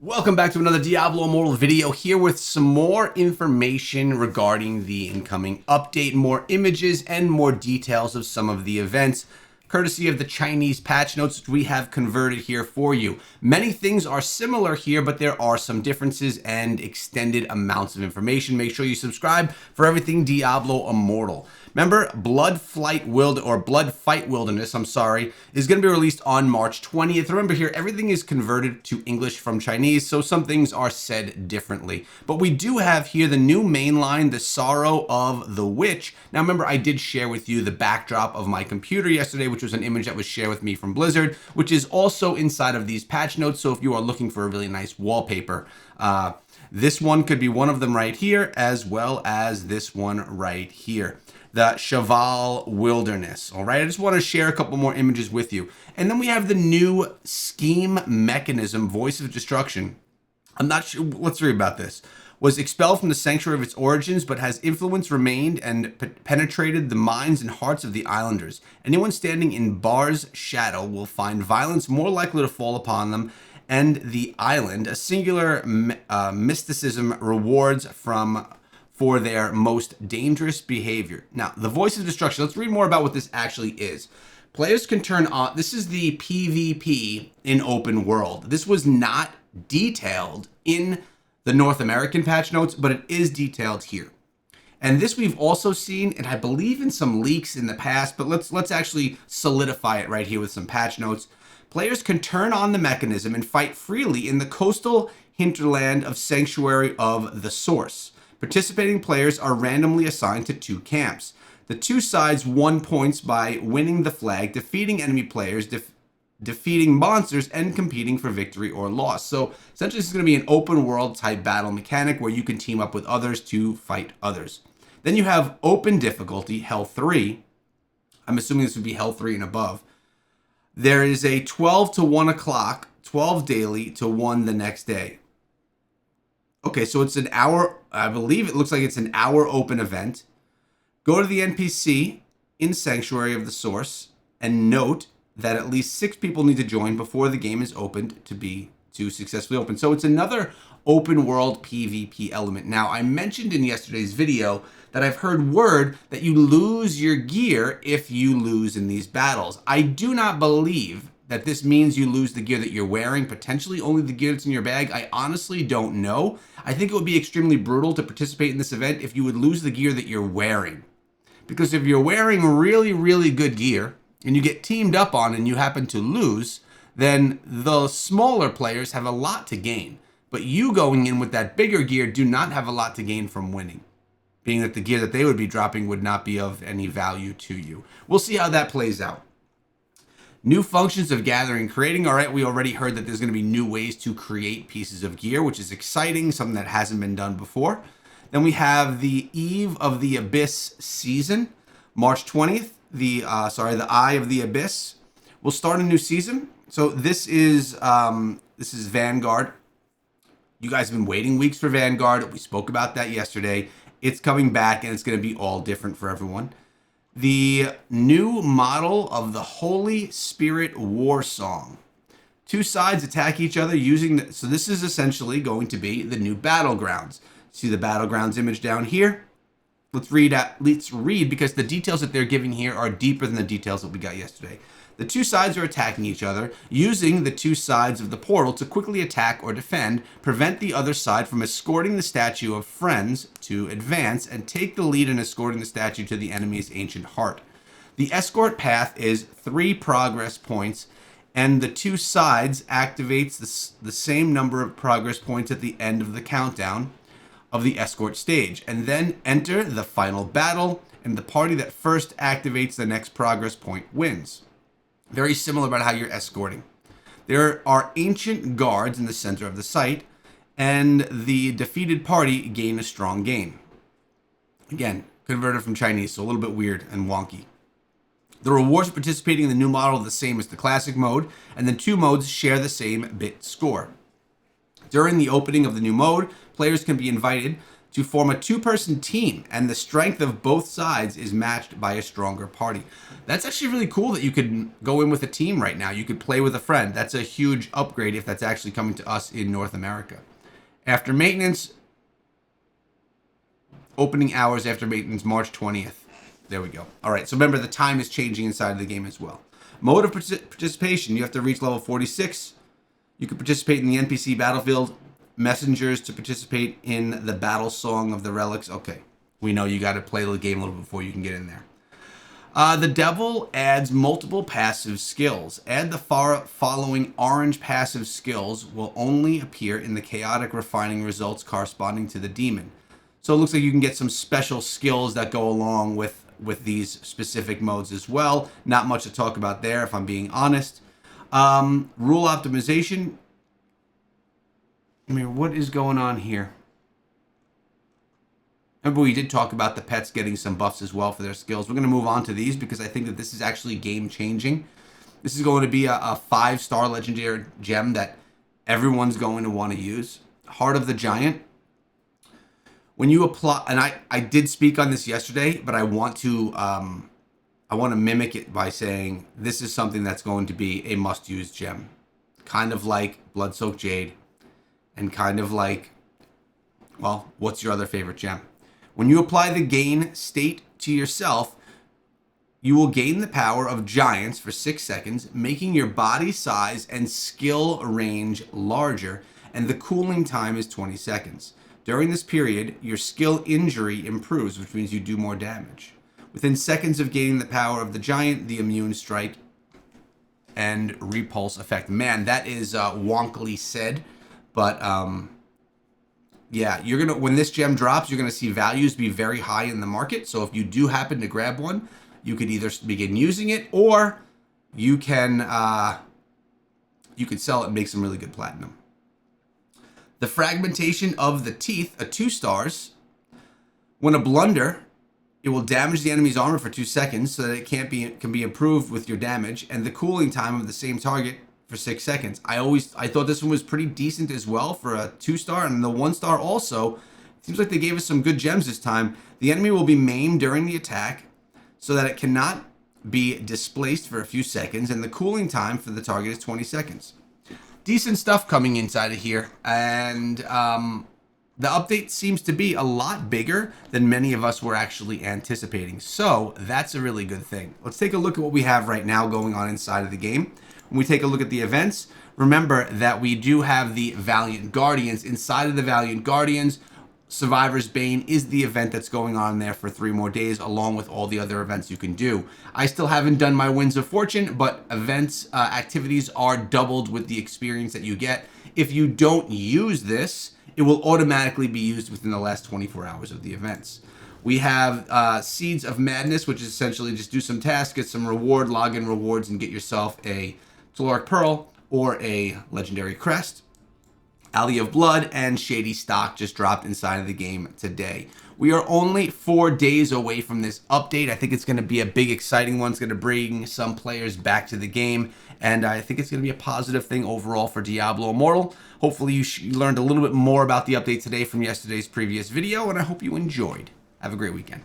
Welcome back to another Diablo Immortal video here with some more information regarding the incoming update, more images and more details of some of the events, courtesy of the Chinese patch notes which we have converted here for you. Many things are similar here, but there are some differences and extended amounts of information. Make sure you subscribe for everything Diablo Immortal. Remember, Blood Fight Wilderness, is going to be released on March 20th. Remember here, everything is converted to English from Chinese, so some things are said differently. But we do have here the new mainline, The Sorrow of the Witch. Now remember, I did share with you the backdrop of my computer yesterday, which was an image that was shared with me from Blizzard, which is also inside of these patch notes, so if you are looking for a really nice wallpaper, this one could be one of them right here, as well as this one right here. The Cheval Wilderness. All right, I just want to share a couple more images with you. And then we have the new scheme mechanism, Voice of Destruction. I'm not sure, let's read about this. Was expelled from the sanctuary of its origins, but has influence remained and penetrated the minds and hearts of the islanders. Anyone standing in Bar's shadow will find violence more likely to fall upon them and the island. A singular mysticism rewards for their most dangerous behavior. Now, the Voice of Destruction, let's read more about what this actually is. Players can turn on, this is the PvP in open world. This was not detailed in the North American patch notes, but it is detailed here. And this we've also seen, and I believe in some leaks in the past, but let's actually solidify it right here with some patch notes. Players can turn on the mechanism and fight freely in the coastal hinterland of Sanctuary of the Source. Participating players are randomly assigned to two camps. The two sides won points by winning the flag, defeating enemy players, defeating monsters, and competing for victory or loss. So essentially this is going to be an open world type battle mechanic where you can team up with others to fight others. Then you have open difficulty, Hell 3. I'm assuming this would be Hell 3 and above. There is a 12 to 1 o'clock, 12 daily to 1 the next day. Okay, so it's an hour, I believe it looks like it's an hour open event. Go to the NPC in Sanctuary of the Source and note that at least 6 people need to join before the game is opened to successfully open. So it's another open world PvP element. Now, I mentioned in yesterday's video that I've heard word that you lose your gear if you lose in these battles. I do not believe that this means you lose the gear that you're wearing, potentially only the gear that's in your bag. I honestly don't know. I think it would be extremely brutal to participate in this event if you would lose the gear that you're wearing. Because if you're wearing really, really good gear and you get teamed up on and you happen to lose, then the smaller players have a lot to gain. But you going in with that bigger gear do not have a lot to gain from winning, being that the gear that they would be dropping would not be of any value to you. We'll see how that plays out. New functions of gathering and creating. All right, we already heard that there's going to be new ways to create pieces of gear, which is exciting, something that hasn't been done before. Then we have the Eve of the Abyss season, March 20th. The Eye of the Abyss will start a new season. So this is Vanguard. You guys have been waiting weeks for Vanguard. We spoke about that yesterday. It's coming back, and it's going to be all different for everyone. The new model of the Holy Spirit War Song. Two sides attack each other using so this is essentially going to be the new battlegrounds. See the battlegrounds image down here? Let's read because the details that they're giving here are deeper than the details that we got yesterday. The two sides are attacking each other, using the two sides of the portal to quickly attack or defend, prevent the other side from escorting the statue of friends to advance, and take the lead in escorting the statue to the enemy's ancient heart. The escort path is 3 progress points, and the two sides activates the same number of progress points at the end of the countdown of the escort stage, and then enter the final battle, and the party that first activates the next progress point wins. Very similar about how you're escorting. There are ancient guards in the center of the site, and the defeated party gain a strong gain. Again, converted from Chinese, so a little bit weird and wonky. The rewards for participating in the new model are the same as the classic mode, and the two modes share the same bit score. During the opening of the new mode, players can be invited to form a 2-person team, and the strength of both sides is matched by a stronger party. That's actually really cool that you could go in with a team right now. You could play with a friend. That's a huge upgrade if that's actually coming to us in North America. After maintenance, opening hours after maintenance, March 20th. There we go. All right, so remember the time is changing inside of the game as well. Mode of participation, you have to reach level 46. You can participate in the NPC battlefield. Messengers to participate in the battle song of the relics. Okay, we know you got to play the game a little before you can get in there. The devil adds multiple passive skills. Add the following orange passive skills will only appear in the chaotic refining results corresponding to the demon. So it looks like you can get some special skills that go along with these specific modes as well. Not much to talk about there, if I'm being honest. Rule optimization. I mean, what is going on here? Remember, we did talk about the pets getting some buffs as well for their skills. We're going to move on to these because I think that this is actually game-changing. This is going to be a 5-star legendary gem that everyone's going to want to use. Heart of the Giant. When you apply, and I did speak on this yesterday, but I want to mimic it by saying this is something that's going to be a must-use gem. Kind of like Blood-Soaked Jade. And kind of like, well, what's your other favorite gem? When you apply the gain state to yourself, you will gain the power of giants for 6 seconds, making your body size and skill range larger, and the cooling time is 20 seconds. During this period, your skill injury improves, which means you do more damage. Within seconds of gaining the power of the giant, the immune strike and repulse effect. Man, that is wonkily said. But, yeah, you're going to, when this gem drops, you're going to see values be very high in the market. So if you do happen to grab one, you could either begin using it or you can sell it and make some really good platinum. The fragmentation of the teeth, a 2 stars. When a blunder, it will damage the enemy's armor for 2 seconds so that it can be improved with your damage, and the cooling time of the same target for 6 seconds. I thought this one was pretty decent as well for a 2-star, and the 1-star also. Seems like they gave us some good gems this time. The enemy will be maimed during the attack so that it cannot be displaced for a few seconds, and the cooling time for the target is 20 seconds. Decent stuff coming inside of here, and the update seems to be a lot bigger than many of us were actually anticipating. So that's a really good thing. Let's take a look at what we have right now going on inside of the game. When we take a look at the events, remember that we do have the Valiant Guardians. Inside of the Valiant Guardians, Survivor's Bane is the event that's going on there for 3 more days, along with all the other events you can do. I still haven't done my Winds of Fortune, but events, activities are doubled with the experience that you get. If you don't use this, it will automatically be used within the last 24 hours of the events. We have Seeds of Madness, which is essentially just do some tasks, get some reward, log in rewards, and get yourself a Telluric Pearl or a Legendary Crest. Alley of Blood and Shady Stock just dropped inside of the game today. We are only 4 days away from this update. I think it's going to be a big, exciting one. It's going to bring some players back to the game, and I think it's going to be a positive thing overall for Diablo Immortal. Hopefully you learned a little bit more about the update today from yesterday's previous video, and I hope you enjoyed. Have a great weekend.